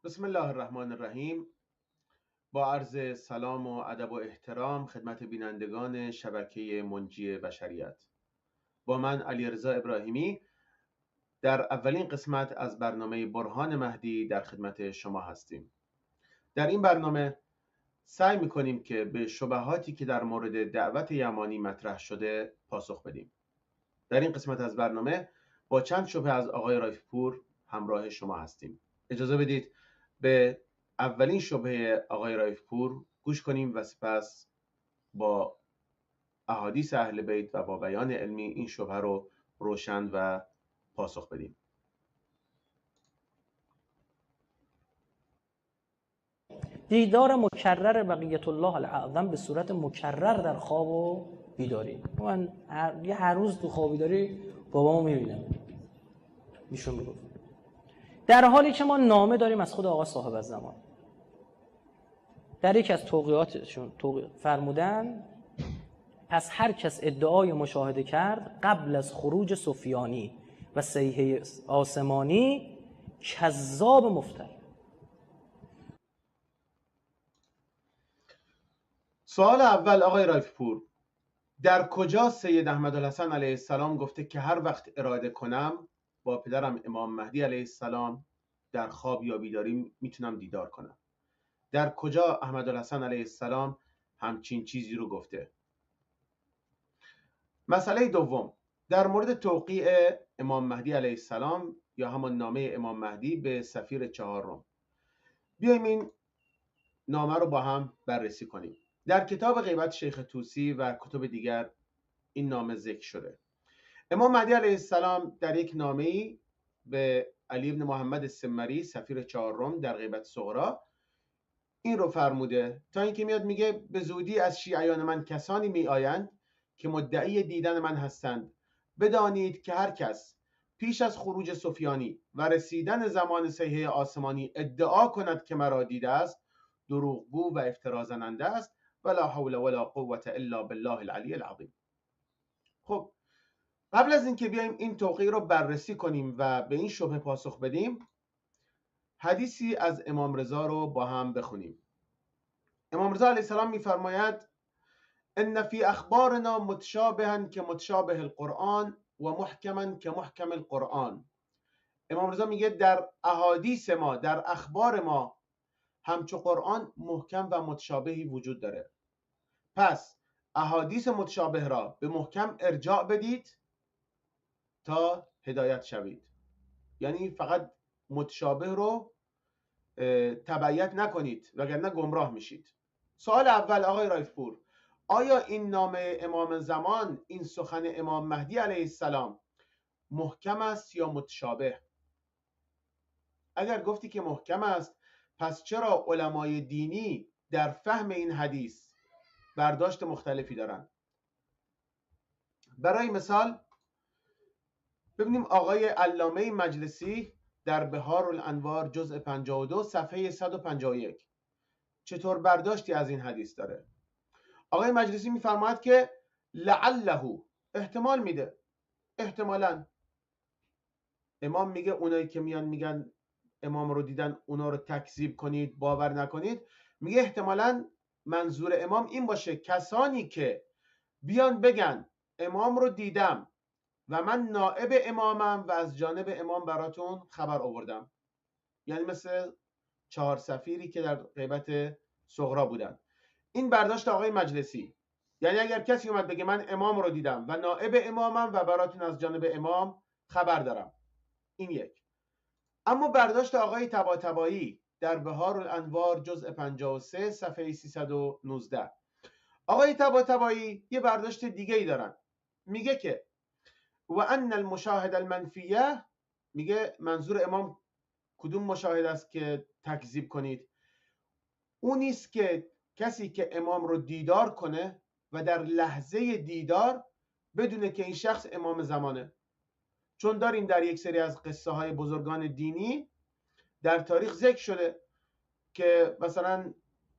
بسم الله الرحمن الرحیم. با عرض سلام و ادب و احترام خدمت بینندگان شبکه منجی بشریت، با من علیرضا ابراهیمی در اولین قسمت از برنامه برهان مهدی در خدمت شما هستیم. در این برنامه سعی می‌کنیم که به شبهاتی که در مورد دعوت یمانی مطرح شده پاسخ بدیم. در این قسمت از برنامه با چند شبهه از آقای رایفپور همراه شما هستیم. اجازه بدید به اولین شبهه آقای رایفپور گوش کنیم و سپس با احادیث اهل بیت و با بیان علمی این شبهه رو روشن و پاسخ بدیم. دیدار مکرر بقیت الله الاعظم به صورت مکرر در خواب و بیداری. من هر روز تو خواب بیداری بابامو میبینم. ایشون میگفت در حالی که ما نامه داریم از خود آقا صاحب الزمان، در یک از توقیاتشون فرمودن پس هر کس ادعای مشاهده کرد قبل از خروج سفیانی و صیحه آسمانی کذاب مفتر. سوال اول آقای رایفپور، در کجا سید احمدالحسن علیه السلام گفته که هر وقت اراده کنم با پدرم امام مهدی علیه السلام در خواب یا بیداری میتونم دیدار کنم؟ در کجا احمدالحسن علیه السلام همچین چیزی رو گفته؟ مسئله دوم، در مورد توقیع امام مهدی علیه السلام یا همان نامه امام مهدی به سفیر چهارم، بیاییم این نامه رو با هم بررسی کنیم. در کتاب غیبت شیخ طوسی و کتب دیگر این نامه ذکر شده. امام مهدی علیه السلام در یک نامه‌ای به علی بن محمد السمری سفیر چهارم در غیبت صغری این رو فرموده، تا اینکه میاد میگه به زودی از شیعیان من کسانی میآیند که مدعی دیدن من هستند. بدانید که هر کس پیش از خروج سفیانی و رسیدن زمان صیحه آسمانی ادعا کند که مرا دیده است، دروغگو و افترا زننده است. ولا حول ولا قوة الا بالله العلی العظیم. خب قبل از اینکه بیایم این توقیع رو بررسی کنیم و به این شبهه پاسخ بدیم، حدیثی از امام رضا رو با هم بخونیم. امام رضا علیه السلام میفرماید ان فی اخبارنا متشابها که متشابه القرآن و محکما که محکم القرآن. امام رضا میگه در احادیث ما، در اخبار ما همچو قرآن محکم و متشابهی وجود داره. پس احادیث متشابه را به محکم ارجاع بدید تا هدایت شوید. یعنی فقط متشابه رو تبعیت نکنید وگرنه گمراه میشید. سوال اول آقای رایفپور، آیا این نامه امام زمان، این سخن امام مهدی علیه السلام محکم است یا متشابه؟ اگر گفتی که محکم است، پس چرا علمای دینی در فهم این حدیث برداشت مختلفی دارن؟ برای مثال ببینیم آقای علامه مجلسی در بهار الانوار جزء 52 صفحه 151 چطور برداشتی از این حدیث داره. آقای مجلسی میفرماید که لعله، احتمال میده، احتمالاً. امام میگه اونایی که میان میگن امام رو دیدن اونا رو تکذیب کنید، باور نکنید، میگه احتمالاً منظور امام این باشه کسانی که بیان بگن امام رو دیدم و من نائب امامم و از جانب امام براتون خبر آوردم، یعنی مثل 4 سفیری که در غیبت صغرا بودن. این برداشت آقای مجلسی. یعنی اگر کسی اومد بگه من امام رو دیدم و نائب امامم و براتون از جانب امام خبر دارم، این یک. اما برداشت آقای طباطبایی در بهار الانوار جزء 53 صفحه 319، آقای طباطبایی یه برداشت دیگه ای دارن. میگه که و ان المشاهد المنفیه، میگه منظور امام کدوم مشاهد است که تکذیب کنید؟ اون نیست که کسی که امام رو دیدار کنه و در لحظه دیدار بدونه که این شخص امام زمانه. چون داریم در یک سری از قصه های بزرگان دینی در تاریخ ذکر شده که مثلا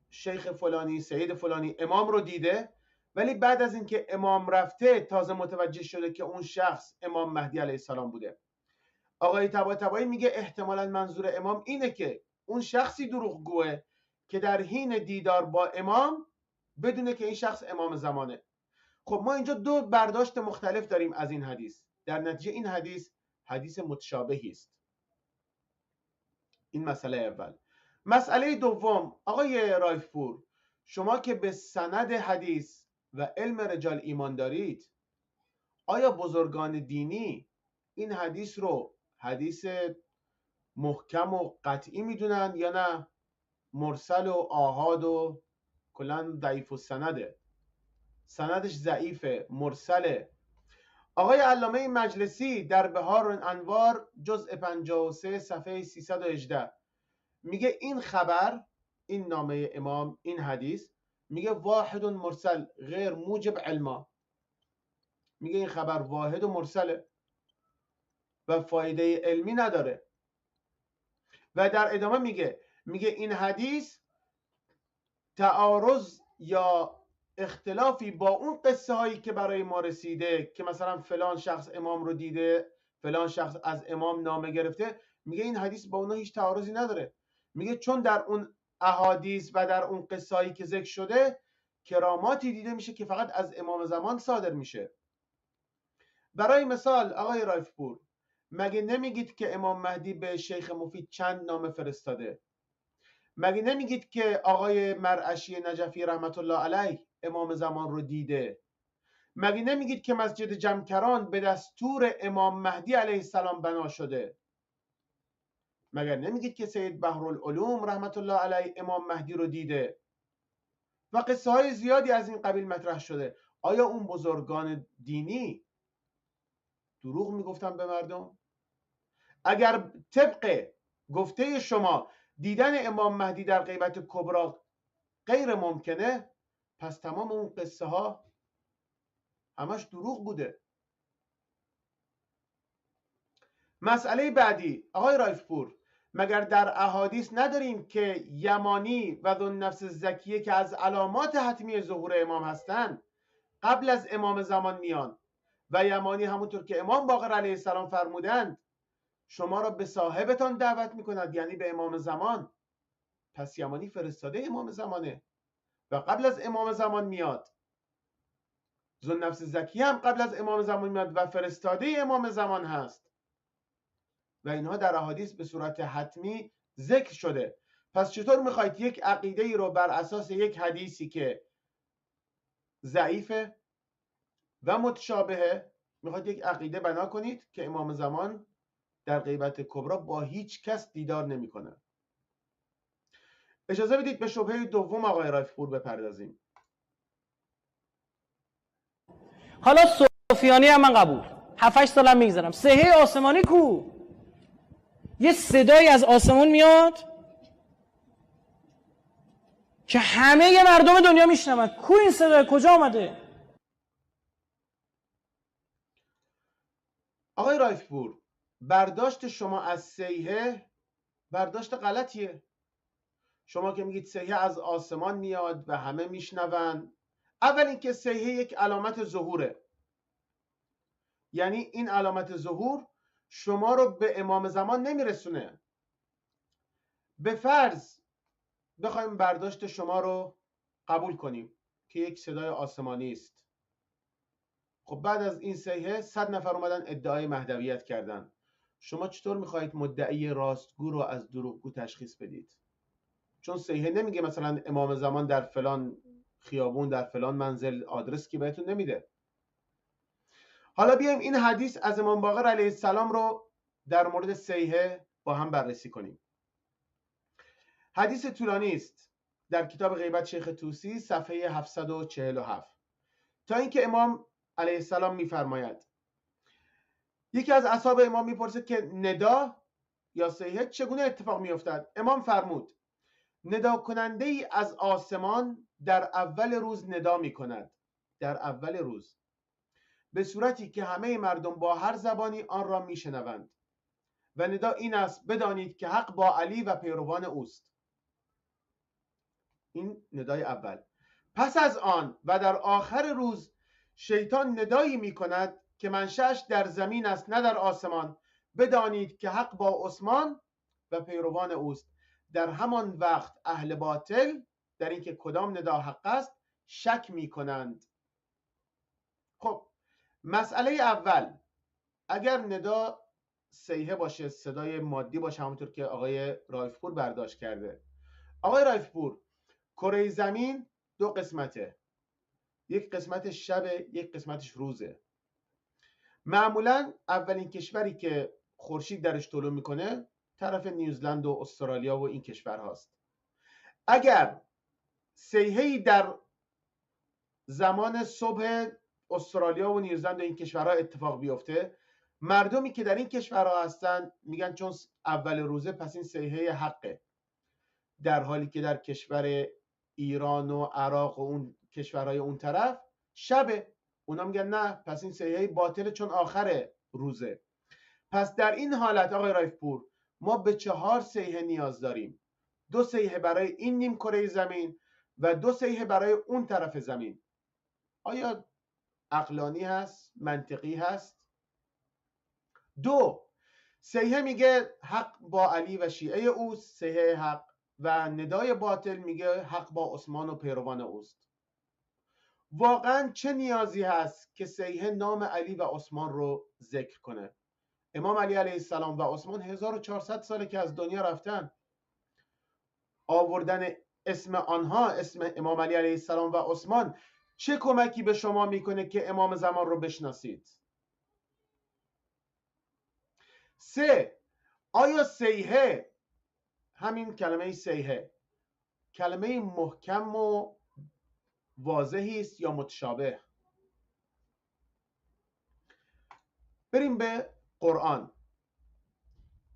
شیخ فلانی، سید فلانی امام رو دیده، ولی بعد از اینکه امام رفته تازه متوجه شده که اون شخص امام مهدی علیه السلام بوده. آقای طباطبایی میگه احتمالاً منظور امام اینه که اون شخصی دروغگوه که در حین دیدار با امام بدونه که این شخص امام زمانه. خب ما اینجا دو برداشت مختلف داریم از این حدیث. در نتیجه این حدیث متشابهی است. این مسئله اول. مسئله دوم، آقای رایفپور، شما که به سند حدیث و علم رجال ایمان دارید، آیا بزرگان دینی این حدیث رو حدیث محکم و قطعی میدونن یا نه مرسل و آحاد و کلا ضعیف السنده، سندش ضعیفه، مرسله؟ آقای علامه مجلسی در بهار الانوار جزء 53 صفحه 318 میگه این خبر، این نامه امام، این حدیث، میگه واحد مرسل غیر موجب علما. میگه این خبر واحد و مرسله و فایده علمی نداره. و در ادامه میگه این حدیث تعارض یا اختلافی با اون قصه هایی که برای ما رسیده که مثلا فلان شخص امام رو دیده، فلان شخص از امام نامه گرفته، میگه این حدیث با اونها هیچ تعارضی نداره. میگه چون در اون احادیث و در اون قصه هایی که ذکر شده کراماتی دیده میشه که فقط از امام زمان صادر میشه. برای مثال آقای رایفپور، مگه نمیگید که امام مهدی به شیخ مفید چند نامه فرستاده؟ مگه نمیگید که آقای مرعشی نجفی رحمت الله علیه امام زمان رو دیده؟ مگه نمیگید که مسجد جمکران به دستور امام مهدی علیه السلام بنا شده؟ مگر نمیگید که سید بحرالعلوم رحمت الله علیه امام مهدی رو دیده؟ و قصه های زیادی از این قبیل مطرح شده. آیا اون بزرگان دینی دروغ میگفتن به مردم؟ اگر طبق گفته شما دیدن امام مهدی در غیبت کبری غیر ممکنه، پس تمام اون قصه ها همش دروغ بوده. مسئله بعدی، آقای رایفپور، مگر در احادیث نداریم که یمانی و ذوالنفس الزکیه که از علامات حتمی ظهور امام هستند قبل از امام زمان میان و یمانی همونطور که امام باقر علیه السلام فرمودند شما را به صاحبتان دعوت میکند، یعنی به امام زمان. پس یمانی فرستاده امام زمانه و قبل از امام زمان میاد. ذوالنفس الزکیه هم قبل از امام زمان میاد و فرستاده امام زمان هست و اینها در احادیث به صورت حتمی ذکر شده. پس چطور میخواید یک عقیده ای رو بر اساس یک حدیثی که ضعیفه و متشابهه میخواید یک عقیده بنا کنید که امام زمان در غیبت کبری با هیچ کس دیدار نمیکنه؟ اجازه بدید به شبهه دوم آقای رایفپور بپردازیم. حالا سفیانی هم من قبول، 7-8 سالم میگذرم، سهه آسمانی کو؟ یه صدایی از آسمون میاد که همه مردم دنیا میشنون. کو این صدا؟ کجا آمده؟ آقای رایفپور، برداشت شما از سیحه برداشت غلطیه. شما که میگید سیحه از آسمان میاد و همه میشنون، اول اینکه سیحه یک علامت ظهوره، یعنی این علامت ظهور شما رو به امام زمان نمیرسونه. به فرض بخوایم برداشت شما رو قبول کنیم که یک صدای آسمانی است، خب بعد از این سیحه 100 نفر اومدن ادعای مهدویت کردن، شما چطور میخواهید مدعی راستگو رو از دروغگو تشخیص بدید؟ چون سیحه نمیگه مثلا امام زمان در فلان خیابون در فلان منزل، آدرس که بهتون نمیده. حالا بیایم این حدیث از امام باقر علیه السلام رو در مورد سیحه با هم بررسی کنیم. حدیث طولانی است، در کتاب غیبت شیخ طوسی صفحه 747، تا اینکه امام علیه السلام میفرماید، یکی از اصحاب امام میپرسه که ندا یا سیحه چگونه اتفاق میافتد؟ امام فرمود ندا کننده ای از آسمان در اول روز ندا میکند، در اول روز، به صورتی که همه مردم با هر زبانی آن را میشنوند و ندا این است بدانید که حق با علی و پیروان اوست. این ندای اول. پس از آن و در آخر روز شیطان ندایی میکند که منشأش در زمین است نه در آسمان، بدانید که حق با عثمان و پیروان اوست. در همان وقت اهل باطل در اینکه کدام ندا حق است شک میکنند. خب مسئله اول، اگر ندا صیحه باشه، صدای مادی باشه، همونطور که آقای رایفپور برداشت کرده. آقای رایفپور، کره زمین دو قسمته، یک قسمتش شبه، یک قسمتش روزه. معمولا اولین کشوری که خورشید درش طلوع میکنه طرف نیوزلند و استرالیا و این کشور هاست. اگر صیحه‌ای در زمان صبح استرالیا و نیوزلند و این کشورها اتفاق بیفته، مردمی که در این کشورها هستن میگن چون اول روزه پس این صیحه حقه، در حالی که در کشور ایران و عراق و اون کشورهای اون طرف شبه، اونا میگن نه پس این صیحه باطله چون آخر روزه. پس در این حالت آقای رایفپور ما به 4 صیحه نیاز داریم، 2 صیحه برای این نیم کره زمین و 2 صیحه برای اون طرف زمین. آیا عقلانی هست؟ منطقی هست؟ 2 صیحه میگه حق با علی و شیعه اوست، صیحه حق، و ندای باطل میگه حق با عثمان و پیروان اوست. واقعا چه نیازی هست که صیحه نام علی و عثمان رو ذکر کنه؟ امام علی علیه السلام و عثمان 1400 ساله که از دنیا رفتن. آوردن اسم آنها، اسم امام علی علیه السلام و عثمان، چه کمکی به شما میکنه که امام زمان رو بشناسید؟ 3 آیا صیحه، همین کلمه صیحه، کلمه محکم و واضحی است یا متشابه؟ بریم به قرآن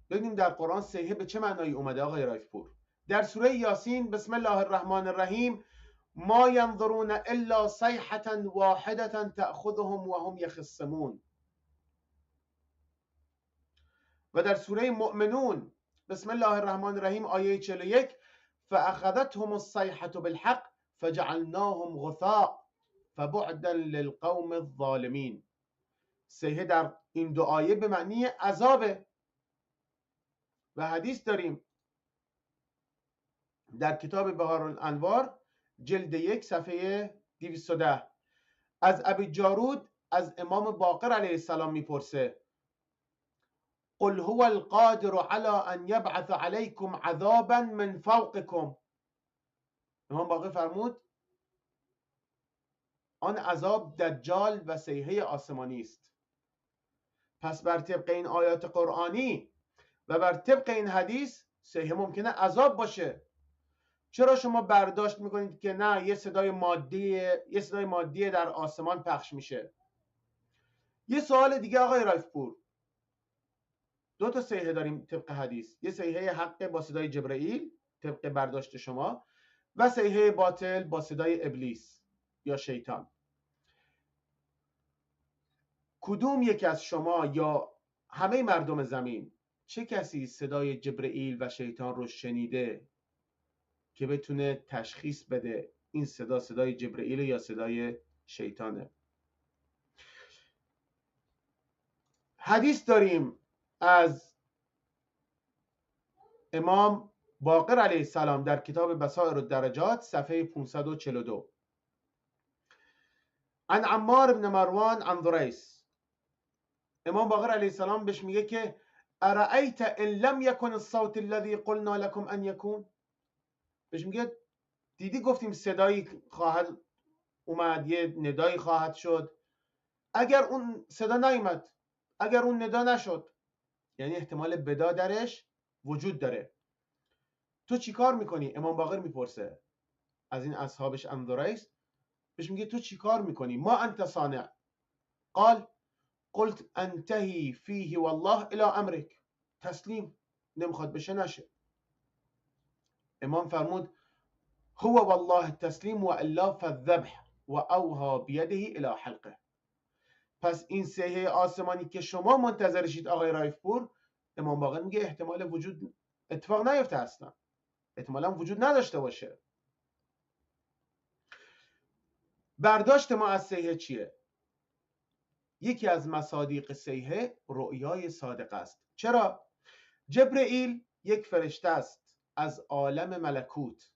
ببینیم در قرآن صیحه به چه معنایی اومده. آقای رایفپور، در سوره یاسین بسم الله الرحمن الرحیم ما ینظرون الا صیحة واحدة تأخذهم وهم یخصمون. و در سوره مؤمنون بسم الله الرحمن الرحیم آیه 41 فأخذتهم الصیحة بالحق فجعلناهم غثاء فبعدا للقوم الظالمین. صیحه در این دو آیه به معنی عذابه و حدیث داریم در کتاب بهارالانوار جلد 1 صفحه 210 از ابی جارود از امام باقر علیه السلام میپرسه قل هو القادر على ان یبعث علیکم عذابا من فوقکم. امام باقر فرمود آن عذاب دجال و صیحه آسمانی است. پس بر طبق این آیات قرآنی و بر طبق این حدیث صیحه ممکنه عذاب باشه. چرا شما برداشت میکنید که نه یه صدای مادی در آسمان پخش میشه؟ یه سوال دیگه آقای رایفپور، 2 تا صیحه داریم طبق حدیث، یه صیحه حق با صدای جبرئیل طبق برداشت شما و صیحه باطل با صدای ابلیس یا شیطان. کدوم یک از شما یا همه مردم زمین، چه کسی صدای جبرئیل و شیطان رو شنیده که بتونه تشخیص بده این صدا صدای جبرئیل یا صدای شیطانه؟ حدیث داریم از امام باقر علیه السلام در کتاب بصائر الدرجات صفحه 542 عن عمار بن مروان عن ذریس. امام باقر علیه السلام بهش میگه که ارأیت ان لم یکن الصوت الذی قلنا لكم ان یکون. بهش میگه دیدی گفتیم صدایی خواهد اومد، یه ندایی خواهد شد، اگر اون صدا نیامد، اگر اون ندا نشد، یعنی احتمال بدا درش وجود داره، تو چی کار میکنی؟ امام باقر میپرسه از این اصحابش ذریس، بهش میگه تو چی کار میکنی؟ ما انت صانع؟ قال قلت انتهی فیه والله الى امرک. تسلیم، نمیخواد بشه نشه. امام فرمود هو والله التسلیم و الا فالذبح و اوها بیده الى حلقه. پس این صیحه آسمانی که شما منتظرشید آقای رایفپور، امام باقر میگه احتمال وجود اتفاق نیفته، اصلا احتمالا وجود نداشته باشه. برداشت ما از صیحه چیه؟ یکی از مصادیق صیحه رؤیای صادق است. چرا؟ جبرئیل یک فرشته است از عالم ملکوت.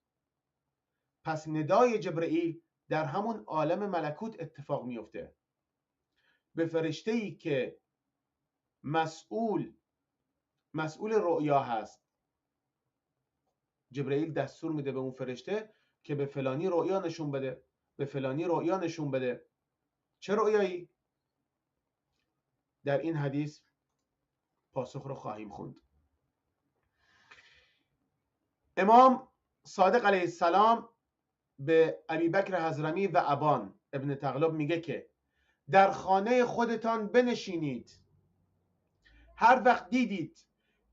پس ندای جبرئیل در همون عالم ملکوت اتفاق میفته. به فرشته‌ای که مسئول رؤیا هست، جبرئیل دستور میده به اون فرشته که به فلانی رؤیا نشون بده، به فلانی رؤیا نشون بده. چه رؤیایی؟ در این حدیث پاسخ رو خواهیم خوند. امام صادق علیه السلام به ابوبکر حضرمی و ابان ابن تغلب میگه که در خانه خودتان بنشینید، هر وقت دیدید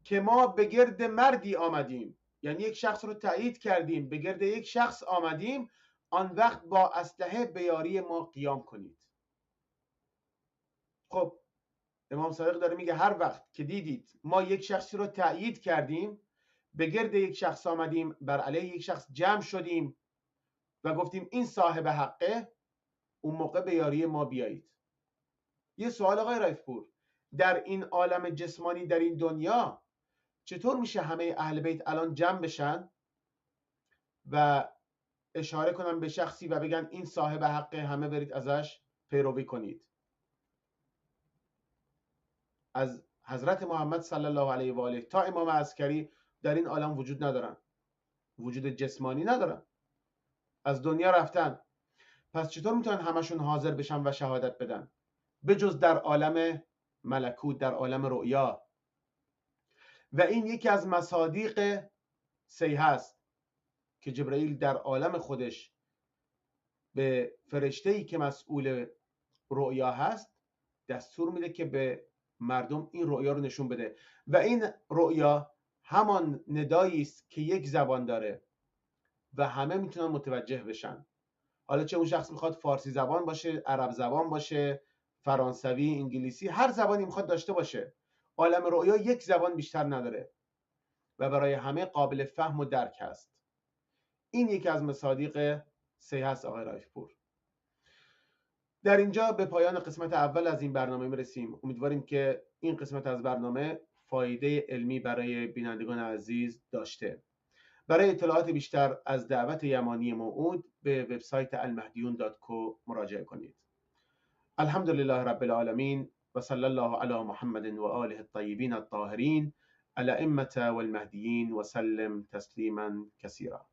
که ما به گرد مردی آمدیم، یعنی یک شخص رو تایید کردیم، به گرد یک شخص آمدیم، آن وقت با اسلحه به یاری ما قیام کنید. خب امام صادق داره میگه هر وقت که دیدید ما یک شخصی رو تایید کردیم، به گرد یک شخص آمدیم، بر علیه یک شخص جمع شدیم و گفتیم این صاحب حقه، اون موقع به یاری ما بیایید. یه سوال آقای رایفپور، در این عالم جسمانی، در این دنیا، چطور میشه همه اهل بیت الان جمع بشن و اشاره کنن به شخصی و بگن این صاحب حقه، همه برید ازش پیروی کنید؟ از حضرت محمد صلی الله علیه و آله تا امام عسکری در این عالم وجود ندارن، وجود جسمانی ندارن، از دنیا رفتن. پس چطور میتونن همشون حاضر بشن و شهادت بدن به جز در عالم ملکوت، در عالم رؤیا؟ و این یکی از مصادیق صحیح است که جبرئیل در عالم خودش به فرشته‌ای که مسئول رؤیا هست دستور میده که به مردم این رؤیا رو نشون بده. و این رؤیا همان ندایی است که یک زبان داره و همه میتونن متوجه بشن. حالا چه اون شخص میخواد فارسی زبان باشه، عرب زبان باشه، فرانسوی، انگلیسی، هر زبانی میخواد داشته باشه، عالم رؤیا یک زبان بیشتر نداره و برای همه قابل فهم و درک هست. این یکی از مصادیق صحیح است آقای رایفپور. در اینجا به پایان قسمت اول از این برنامه میرسیم. امیدواریم که این قسمت از برنامه فایده علمی برای بینندگان عزیز داشته. برای اطلاعات بیشتر از دعوت یمانی موعود به وبسایت المهدیون.co مراجعه کنید. الحمدلله رب العالمین و صلی الله علی محمد و آله الطیبین الطاهرین الائمة والمهدیین و سلم تسلیما کثیرا.